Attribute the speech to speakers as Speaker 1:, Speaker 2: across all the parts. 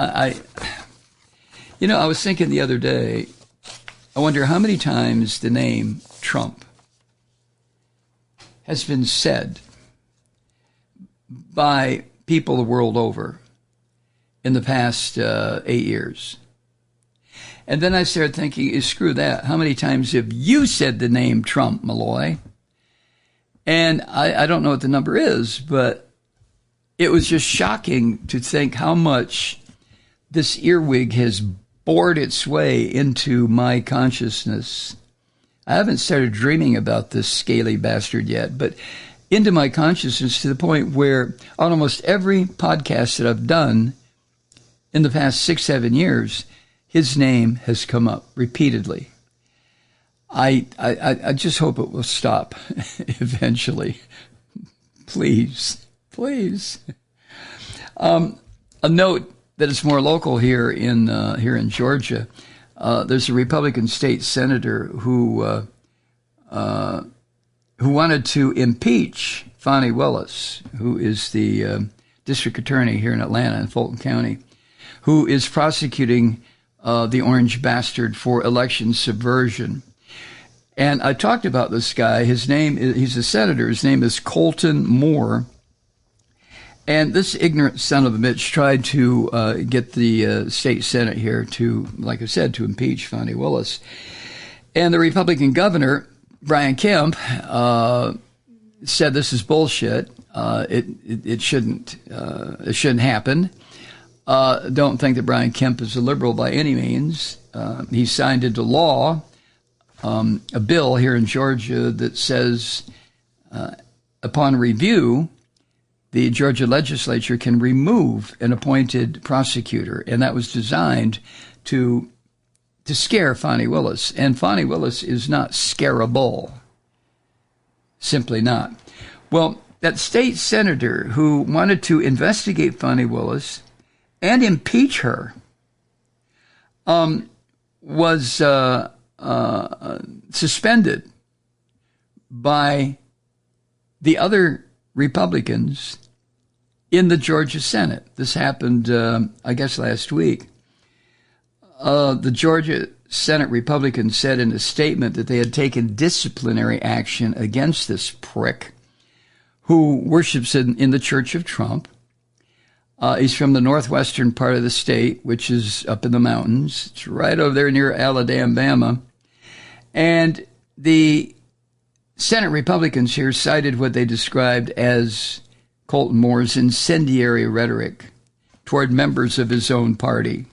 Speaker 1: I I was thinking the other day, I wonder how many times the name Trump has been said by people the world over in the past 8 years. And then I started thinking, screw that. How many times have you said the name Trump, Malloy? And I don't know what the number is, but it was just shocking to think how much this earwig has bored its way into my consciousness. I haven't started dreaming about this scaly bastard yet, but into my consciousness to the point where on almost every podcast that I've done in the past 6-7 years, his name has come up repeatedly. I just hope it will stop eventually. Please. A note that is more local here in Georgia. There's a Republican state senator who wanted to impeach Fani Willis, who is the district attorney here in Atlanta in Fulton County, who is prosecuting the orange bastard for election subversion. And I talked about this guy. He's a senator. His name is Colton Moore. And this ignorant son of a bitch tried to get the state Senate here to, like I said, to impeach Fani Willis. And the Republican governor, Brian Kemp, said this is bullshit. It shouldn't happen. Don't think that Brian Kemp is a liberal by any means. He signed into law a bill here in Georgia that says, upon review, the Georgia legislature can remove an appointed prosecutor, and that was designed to scare Fani Willis. And Fani Willis is not scarable. Simply not. Well, that state senator who wanted to investigate Fani Willis and impeach her was suspended by the other Republicans in the Georgia Senate. This happened, I guess, last week. The Georgia Senate Republicans said in a statement that they had taken disciplinary action against this prick who worships in the Church of Trump. He's from the northwestern part of the state, which is up in the mountains. It's right over there near Alabama. And the Senate Republicans here cited what they described as Colton Moore's incendiary rhetoric toward members of his own party.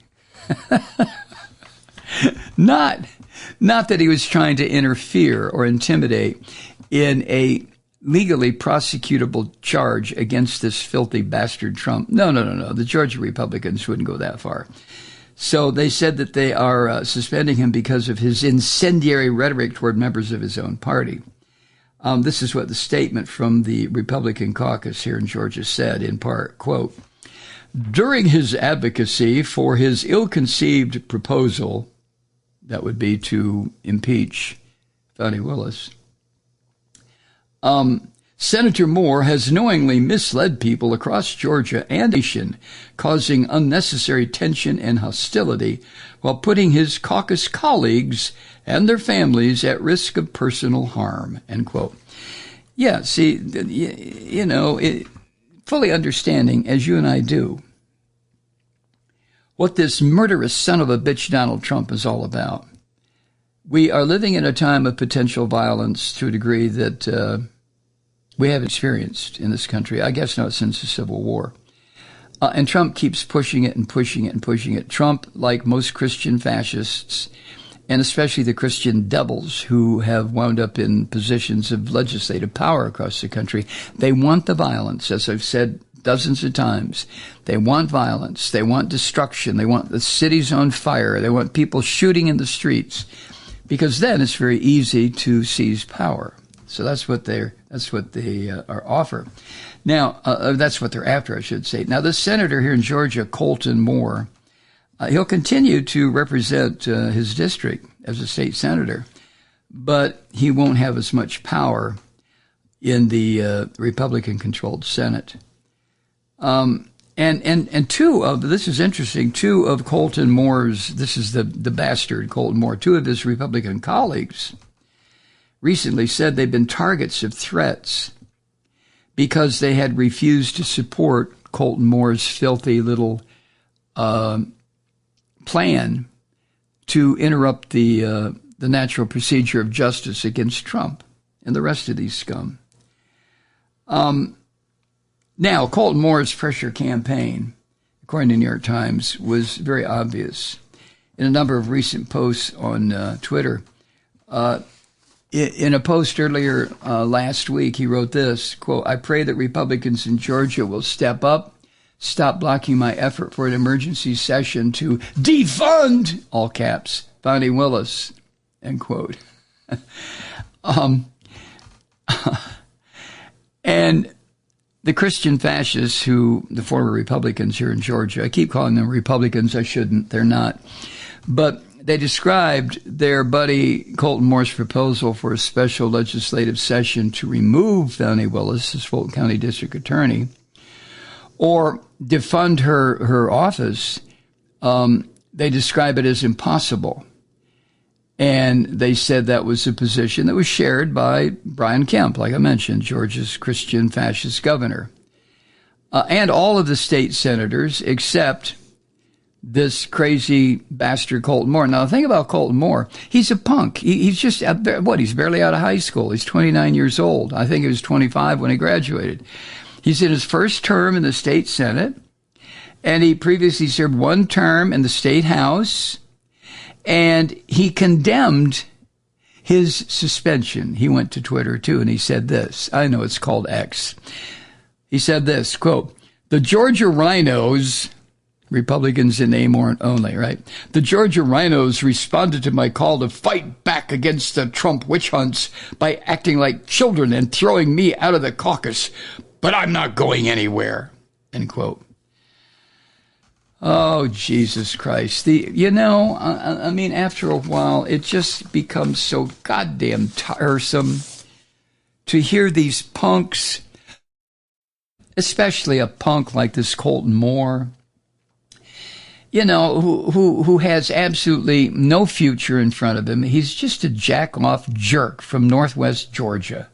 Speaker 1: Not that he was trying to interfere or intimidate in a legally prosecutable charge against this filthy bastard Trump. No. The Georgia Republicans wouldn't go that far. So they said that they are suspending him because of his incendiary rhetoric toward members of his own party. This is what the statement from the Republican Caucus here in Georgia said, in part, quote, during his advocacy for his ill-conceived proposal, that would be to impeach Fani Willis, Senator Moore has knowingly misled people across Georgia and the nation, causing unnecessary tension and hostility while putting his caucus colleagues and their families at risk of personal harm, end quote. Yeah, see, fully understanding, as you and I do, what this murderous son of a bitch Donald Trump is all about. We are living in a time of potential violence to a degree that we haven't experienced in this country, I guess not since the Civil War. And Trump keeps pushing it and pushing it and pushing it. Trump, like most Christian fascists, and especially the Christian devils who have wound up in positions of legislative power across the country, they want the violence, as I've said dozens of times. They want violence. They want destruction. They want the cities on fire. They want people shooting in the streets, because then it's very easy to seize power. So that's what they are offer. Now, that's what they're after, I should say. Now, this senator here in Georgia, Colton Moore, he'll continue to represent his district as a state senator, but he won't have as much power in the Republican-controlled Senate. And this is interesting, two of Colton Moore's, this is the bastard Colton Moore, two of his Republican colleagues recently said they've been targets of threats because they had refused to support Colton Moore's filthy little plan to interrupt the natural procedure of justice against Trump and the rest of these scum. Now, Colton Moore's pressure campaign, according to the New York Times, was very obvious in a number of recent posts on Twitter. In a post earlier last week, he wrote this, quote, "I pray that Republicans in Georgia will step up, stop blocking my effort for an emergency session to defund," all caps, Fani Willis, end quote. And the Christian fascists the former Republicans here in Georgia, I keep calling them Republicans, I shouldn't, they're not, but they described their buddy Colton Moore's proposal for a special legislative session to remove Fani Willis as Fulton County District Attorney or defund her office. They describe it as impossible. And they said that was a position that was shared by Brian Kemp, like I mentioned, Georgia's Christian fascist governor, and all of the state senators except this crazy bastard Colton Moore. Now, the thing about Colton Moore, he's a punk. He's just, he's barely out of high school. He's 29 years old. I think he was 25 when he graduated. He's in his first term in the state Senate, and he previously served one term in the state House. And he condemned his suspension. He went to Twitter, too, and he said this. I know it's called X. He said this, quote, "The Georgia Rhinos," Republicans in name only, right? "The Georgia Rhinos responded to my call to fight back against the Trump witch hunts by acting like children and throwing me out of the caucus. But I'm not going anywhere," end quote. Oh, Jesus Christ. I mean, after a while, it just becomes so goddamn tiresome to hear these punks, especially a punk like this Colton Moore, who has absolutely no future in front of him. He's just a jack-off jerk from Northwest Georgia.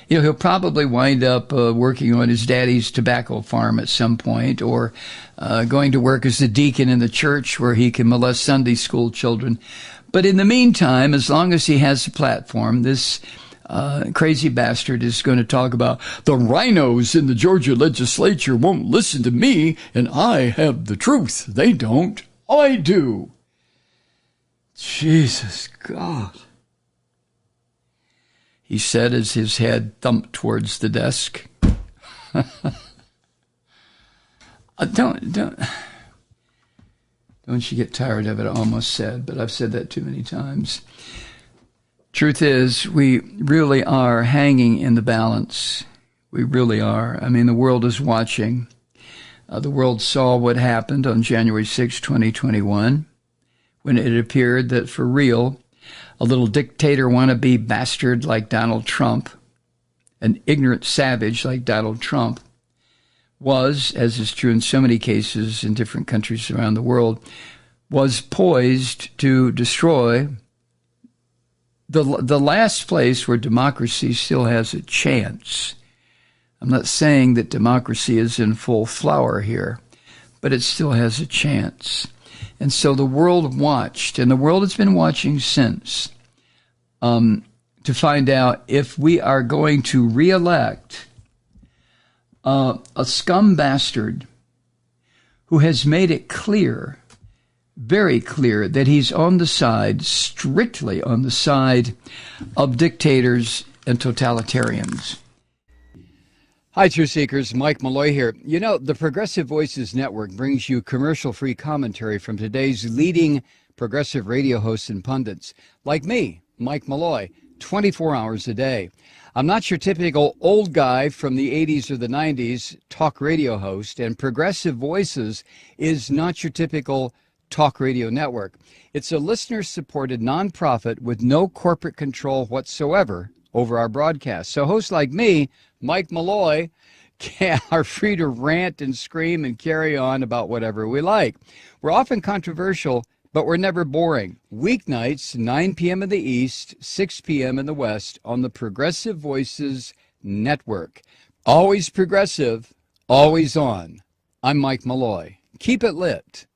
Speaker 1: He'll probably wind up working on his daddy's tobacco farm at some point, or going to work as a deacon in the church where he can molest Sunday school children. But in the meantime, as long as he has a platform, this crazy bastard is going to talk about the rhinos in the Georgia legislature won't listen to me, and I have the truth. They don't. I do. Jesus God. He said as his head thumped towards the desk. Don't you get tired of it, I almost said, but I've said that too many times. Truth is, we really are hanging in the balance. We really are. I mean, the world is watching. The world saw what happened on January 6, 2021, when it appeared that for real, a little dictator wannabe bastard like Donald Trump, an ignorant savage like Donald Trump, was, as is true in so many cases in different countries around the world, was poised to destroy the last place where democracy still has a chance. I'm not saying that democracy is in full flower here, but it still has a chance. And so the world watched, and the world has been watching since, to find out if we are going to reelect a scum bastard who has made it clear, very clear, that he's on the side, strictly on the side of dictators and totalitarians. Hi, Truth Seekers. Mike Malloy here. The Progressive Voices Network brings you commercial-free commentary from today's leading progressive radio hosts and pundits, like me, Mike Malloy, 24 hours a day. I'm not your typical old guy from the 80s or the 90s talk radio host, and Progressive Voices is not your typical talk radio network. It's a listener-supported nonprofit with no corporate control whatsoever over our broadcast. So hosts like me, Mike Malloy, are free to rant and scream and carry on about whatever we like. We're often controversial, but we're never boring. Weeknights, 9 p.m. in the East, 6 p.m. in the West on the Progressive Voices Network. Always progressive, always on. I'm Mike Malloy. Keep it lit.